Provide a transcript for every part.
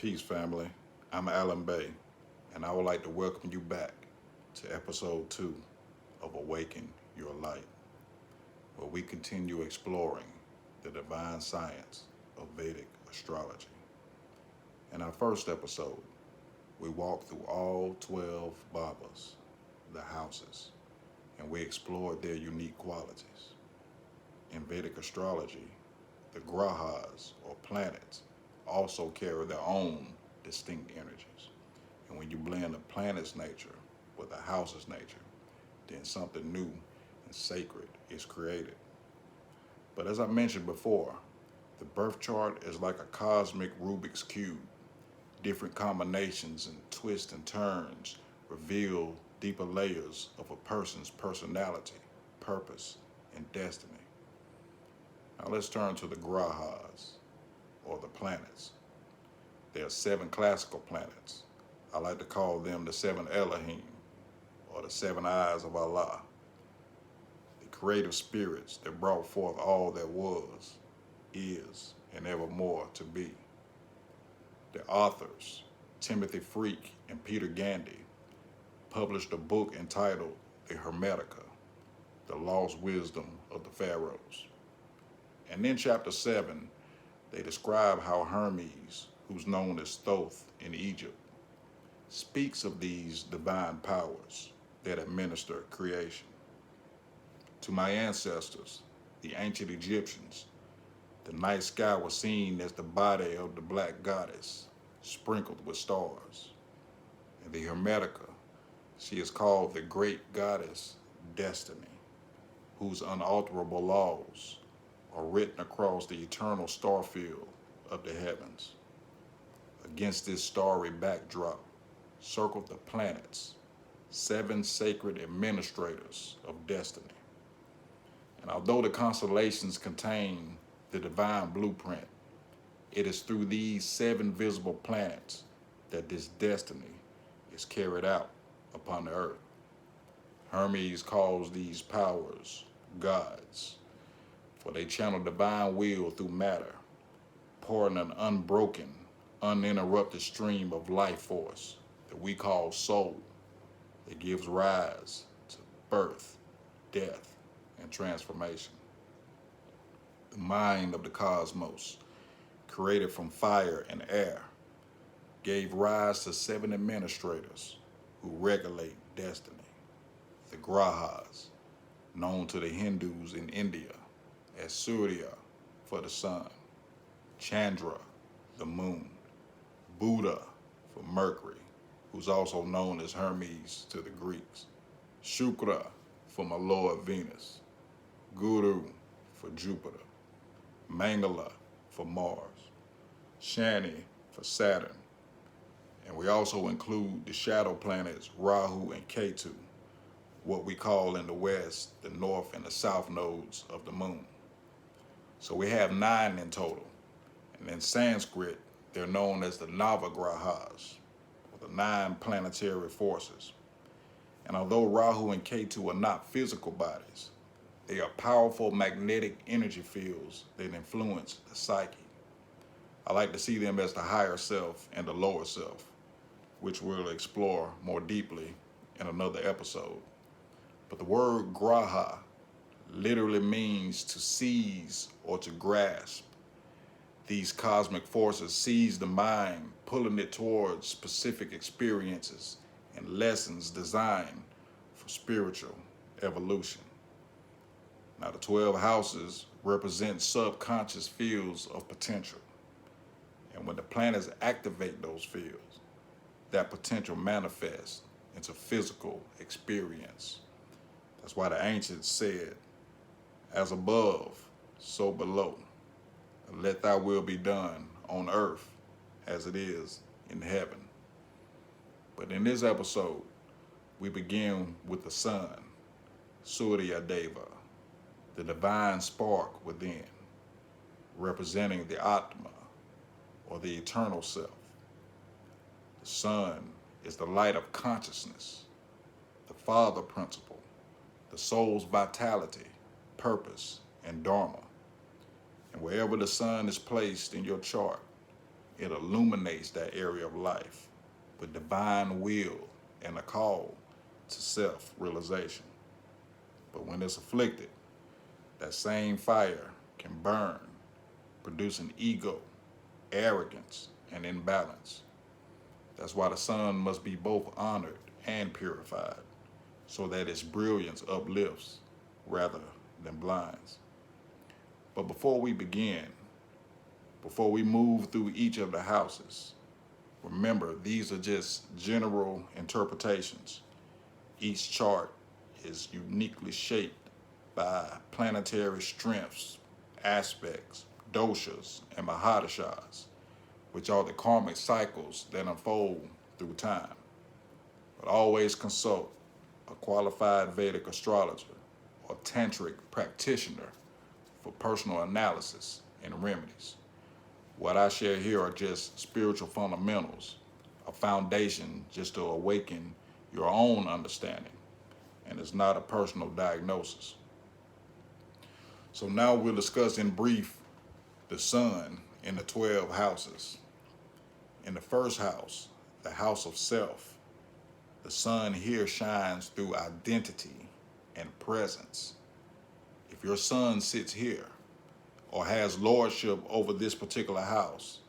Peace, family. I'm Alan Bay, and I would like to welcome you back to episode 2 of Awaken Your Light, where we continue exploring the divine science of Vedic astrology. In our first episode, we walked through all 12 bhavas, the houses, and we explored their unique qualities. In Vedic astrology, the grahas, or planets, also carry their own distinct energies. And when you blend a planet's nature with a house's nature, then something new and sacred is created. But as I mentioned before, the birth chart is like a cosmic Rubik's Cube. Different combinations and twists and turns reveal deeper layers of a person's personality, purpose, and destiny. Now let's turn to the grahas, or the planets. There are 7 classical planets. I like to call them the 7 Elohim, or the 7 eyes of Allah, the creative spirits that brought forth all that was, is, and evermore to be. The authors, Timothy Freak and Peter Gandy, published a book entitled The Hermetica, the Lost Wisdom of the Pharaohs. And in chapter 7, they describe how Hermes, who's known as Thoth in Egypt, speaks of these divine powers that administer creation. To my ancestors, the ancient Egyptians, the night sky was seen as the body of the black goddess, sprinkled with stars. In the Hermetica, she is called the great goddess Destiny, whose unalterable laws are written across the eternal starfield of the heavens. Against this starry backdrop circled the planets, 7 sacred administrators of destiny. And although the constellations contain the divine blueprint, it is through these 7 visible planets that this destiny is carried out upon the earth. Hermes calls these powers gods, for they channel divine will through matter, pouring an unbroken, uninterrupted stream of life force that we call soul, that gives rise to birth, death, and transformation. The mind of the cosmos, created from fire and air, gave rise to 7 administrators who regulate destiny. The grahas, known to the Hindus in India as Surya for the sun, Chandra, the moon, Buddha for Mercury, who's also known as Hermes to the Greeks, Shukra for my Lord Venus, Guru for Jupiter, Mangala for Mars, Shani for Saturn, and we also include the shadow planets Rahu and Ketu, what we call in the West the north and the south nodes of the moon. So we have 9 in total, and in Sanskrit they're known as the Navagrahas, or the 9 planetary forces. And although Rahu and Ketu are not physical bodies, they are powerful magnetic energy fields that influence the psyche. I like to see them as the higher self and the lower self, which we'll explore more deeply in another episode. But the word graha literally means to seize or to grasp. These cosmic forces seize the mind, pulling it towards specific experiences and lessons designed for spiritual evolution. Now, the 12 houses represent subconscious fields of potential. And when the planets activate those fields, that potential manifests into physical experience. That's why the ancients said, as above, so below. Let thy will be done on earth as it is in heaven. But in this episode, we begin with the sun, Surya Deva, the divine spark within, representing the Atma, or the eternal self. The sun is the light of consciousness, the father principle, the soul's vitality, purpose, and dharma. And wherever the sun is placed in your chart, it illuminates that area of life with divine will and a call to self-realization. But when it's afflicted, that same fire can burn, producing ego, arrogance, and imbalance. That's why the sun must be both honored and purified, so that its brilliance uplifts rather than blinds. But before we begin, before we move through each of the houses, remember these are just general interpretations. Each chart is uniquely shaped by planetary strengths, aspects, doshas, and mahadashas, which are the karmic cycles that unfold through time. But always consult a qualified Vedic astrologer or tantric practitioner for personal analysis and remedies. What I share here are just spiritual fundamentals, a foundation just to awaken your own understanding, and it's not a personal diagnosis. So now we'll discuss in brief the sun in the 12 houses. In the first house, the house of self, the sun here shines through identity and presence. If your sun sits here or has lordship over this particular house,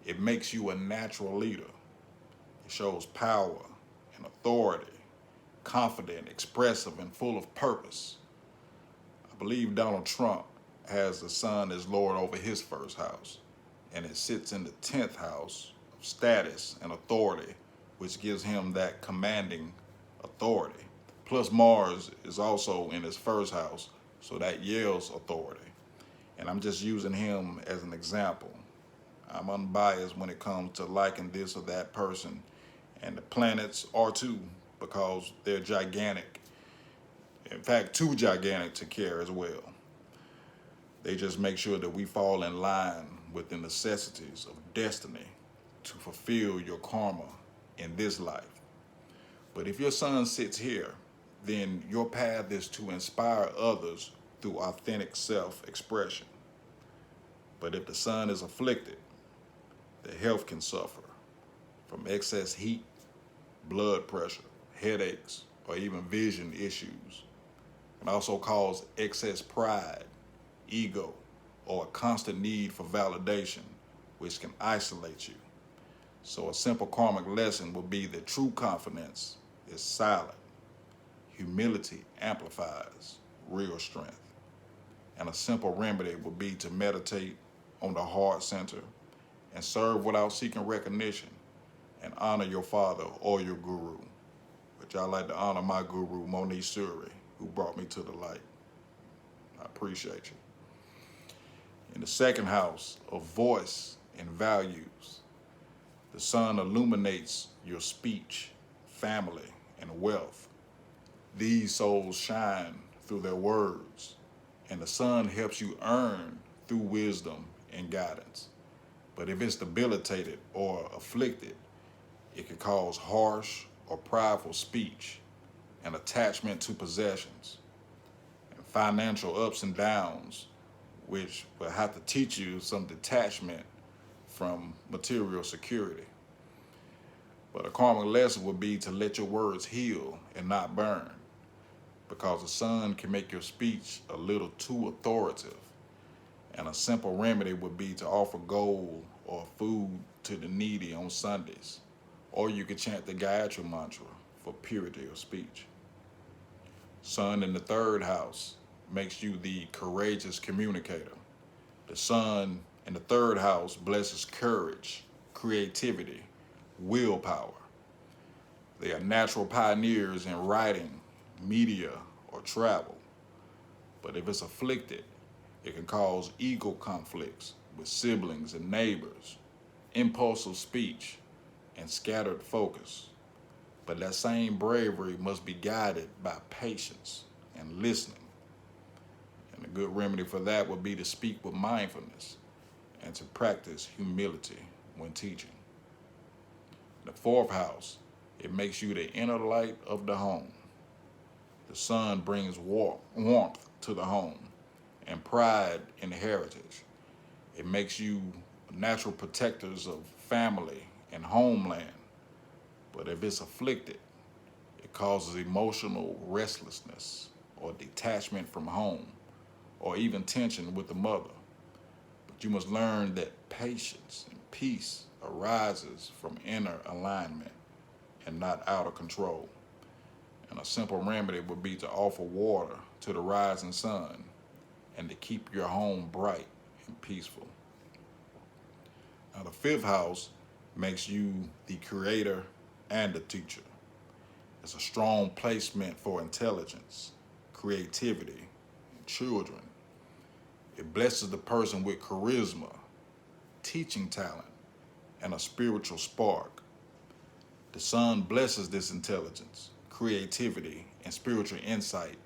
it makes you a natural leader. It shows power and authority, confident, expressive, and full of purpose. I believe Donald Trump has the sun as Lord over his first house, and it sits in the 10th house of status and authority, which gives him that commanding authority. Plus Mars is also in his first house, so that yields authority. And I'm just using him as an example. I'm unbiased when it comes to liking this or that person, and the planets are too, because they're gigantic. In fact, too gigantic to care as well. They just make sure that we fall in line with the necessities of destiny to fulfill your karma in this life. But if your sun sits here, then your path is to inspire others through authentic self-expression. But if the sun is afflicted, the health can suffer from excess heat, blood pressure, headaches, or even vision issues. It can also cause excess pride, ego, or a constant need for validation, which can isolate you. So a simple karmic lesson would be that true confidence is silent. Humility amplifies real strength. And a simple remedy would be to meditate on the heart center and serve without seeking recognition, and honor your father or your guru, which I like to honor my guru, Surya, who brought me to the light. I appreciate you. In the second house of voice and values, the sun illuminates your speech, family, and wealth. These souls shine through their words, and the sun helps you earn through wisdom and guidance. But if it's debilitated or afflicted, it can cause harsh or prideful speech and attachment to possessions and financial ups and downs, which will have to teach you some detachment from material security. But a karmic lesson would be to let your words heal and not burn, because the sun can make your speech a little too authoritative. And a simple remedy would be to offer gold or food to the needy on Sundays. Or you could chant the Gayatri mantra for purity of speech. Sun in the third house makes you the courageous communicator. The sun in the third house blesses courage, creativity, willpower. They are natural pioneers in writing, media, or travel. But if it's afflicted, it can cause ego conflicts with siblings and neighbors, impulsive speech, and scattered focus. But that same bravery must be guided by patience and listening. And a good remedy for that would be to speak with mindfulness and to practice humility when teaching. The fourth house, it makes you the inner light of the home. The sun brings warmth to the home and pride in heritage. It makes you natural protectors of family and homeland. But if it's afflicted, it causes emotional restlessness or detachment from home or even tension with the mother. But you must learn that patience and peace arises from inner alignment and not outer control. And a simple remedy would be to offer water to the rising sun and to keep your home bright and peaceful. Now, the fifth house makes you the creator and the teacher. It's a strong placement for intelligence, creativity, and children. It blesses the person with charisma, teaching talent, and a spiritual spark. The sun blesses this intelligence, creativity, and spiritual insight,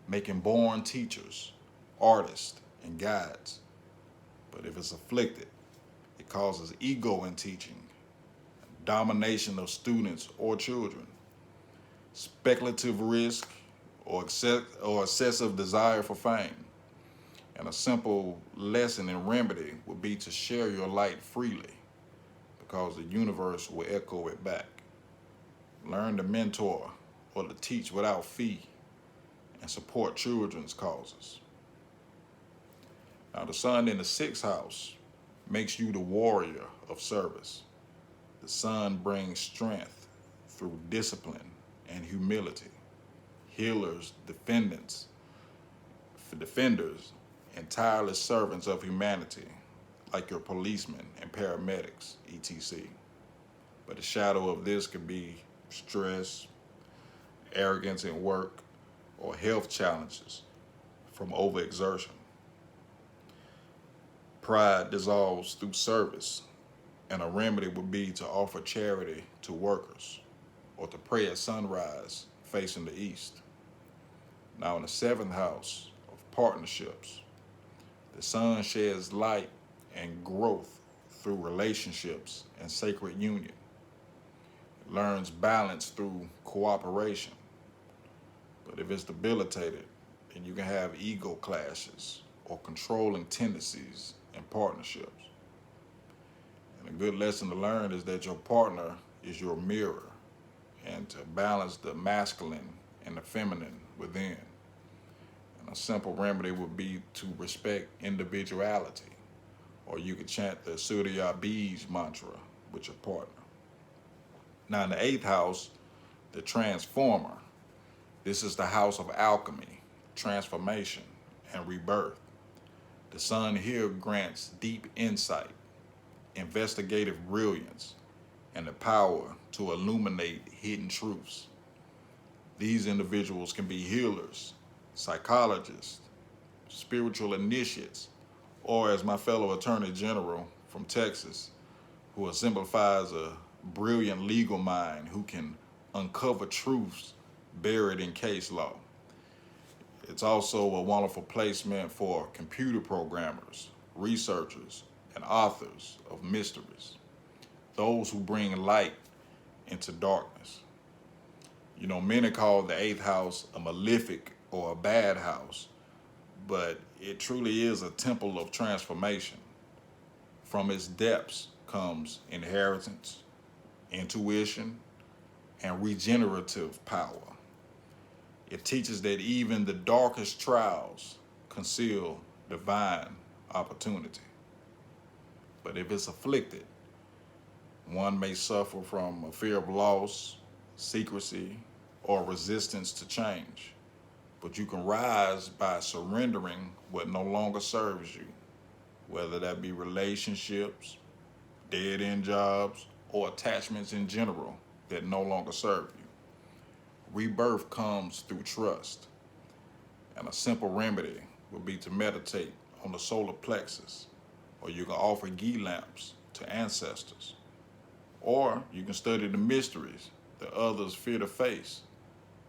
making born teachers, artists, and guides. But if it's afflicted, it causes ego in teaching, domination of students or children, speculative risk, or excessive desire for fame. And a simple lesson and remedy would be to share your light freely because the universe will echo it back. Learn to mentor or to teach without fee and support children's causes. Now, the sun in the sixth house makes you the warrior of service. The sun brings strength through discipline and humility. Healers, defenders, and tireless servants of humanity, like your policemen and paramedics, etc. But the shadow of this could be stress, arrogance in work, or health challenges from overexertion. Pride dissolves through service, and a remedy would be to offer charity to workers or to pray at sunrise facing the east. Now, in the seventh house of partnerships, the sun sheds light and growth through relationships and sacred union. It learns balance through cooperation. But if it's debilitated, then you can have ego clashes or controlling tendencies in partnerships. And a good lesson to learn is that your partner is your mirror, and to balance the masculine and the feminine within. And a simple remedy would be to respect individuality, or you could chant the Surya mantra with your partner. Now, in the eighth house, the transformer, this is the house of alchemy, transformation, and rebirth. The sun here grants deep insight, investigative brilliance, and the power to illuminate hidden truths. These individuals can be healers, psychologists, spiritual initiates, or as my fellow Attorney General from Texas, who exemplifies a brilliant legal mind who can uncover truths buried in case law. It's also a wonderful placement for computer programmers, researchers, and authors of mysteries, those who bring light into darkness. You know, many call the eighth house a malefic or a bad house, but it truly is a temple of transformation. From its depths comes inheritance, intuition, and regenerative power. It teaches that even the darkest trials conceal divine opportunity. But if it's afflicted, one may suffer from a fear of loss, secrecy, or resistance to change. But you can rise by surrendering what no longer serves you, whether that be relationships, dead-end jobs, or attachments in general that no longer serve you. Rebirth comes through trust, and a simple remedy would be to meditate on the solar plexus, or you can offer ghee lamps to ancestors, or you can study the mysteries that others fear to face,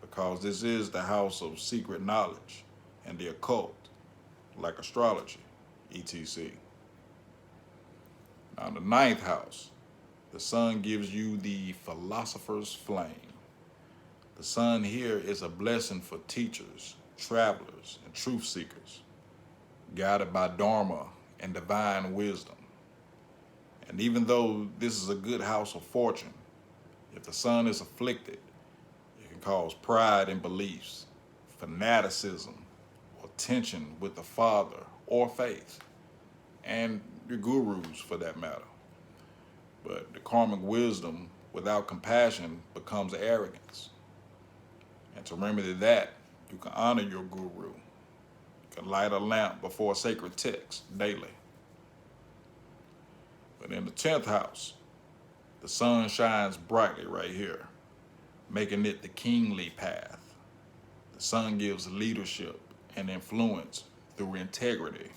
because this is the house of secret knowledge and the occult, like astrology, etc. Now, the ninth house, the sun gives you the philosopher's flame. The sun here is a blessing for teachers, travelers, and truth seekers, guided by Dharma and divine wisdom. And even though this is a good house of fortune, if the sun is afflicted, it can cause pride in beliefs, fanaticism, or tension with the father or faith, and your gurus for that matter. But the karmic wisdom without compassion becomes arrogance. And to remedy that, you can honor your guru. You can light a lamp before a sacred text daily. But in the 10th house, the sun shines brightly right here, making it the kingly path. The sun gives leadership and influence through integrity.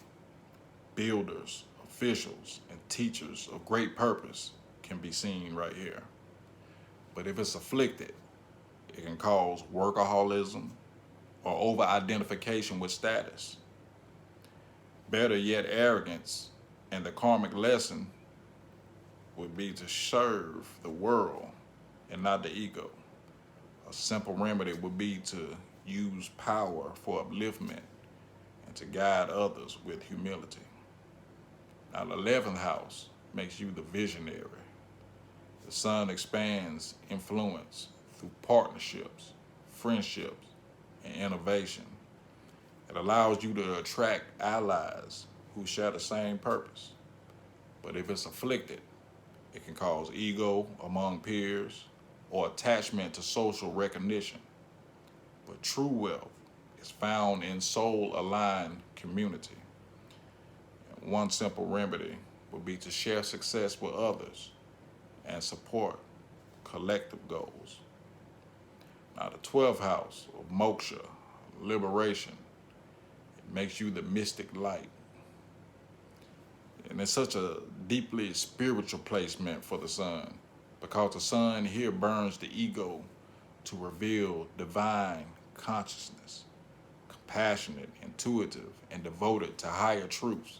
Builders, officials, and teachers of great purpose can be seen right here. But if it's afflicted, it can cause workaholism or over-identification with status. Better yet, arrogance, and the karmic lesson would be to serve the world and not the ego. A simple remedy would be to use power for upliftment and to guide others with humility. Now, the 11th house makes you the visionary. The sun expands influence through partnerships, friendships, and innovation. It allows you to attract allies who share the same purpose. But if it's afflicted, it can cause ego among peers or attachment to social recognition. But true wealth is found in soul-aligned community. And one simple remedy would be to share success with others and support collective goals. Now, the 12th house of moksha, liberation, it makes you the mystic light. And it's such a deeply spiritual placement for the sun, because the sun here burns the ego to reveal divine consciousness, compassionate, intuitive, and devoted to higher truths.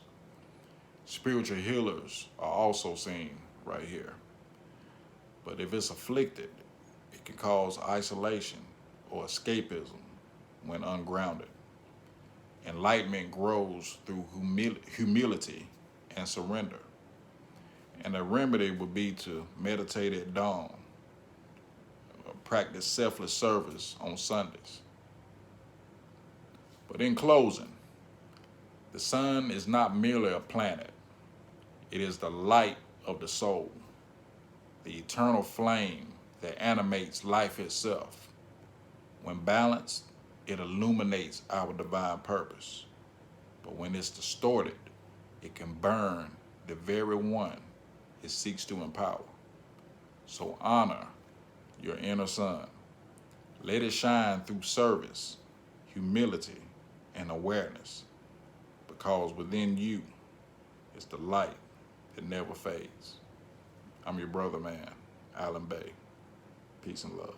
Spiritual healers are also seen right here. But if it's afflicted, it can cause isolation or escapism when ungrounded. Enlightenment grows through humility and surrender. And the remedy would be to meditate at dawn, practice selfless service on Sundays. But in closing, the sun is not merely a planet. It is the light of the soul, the eternal flame that animates life itself. When balanced, it illuminates our divine purpose. But when it's distorted, it can burn the very one it seeks to empower. So honor your inner sun. Let it shine through service, humility, and awareness, because within you is the light that never fades. I'm your brother, man, Alan Bay. Peace and love.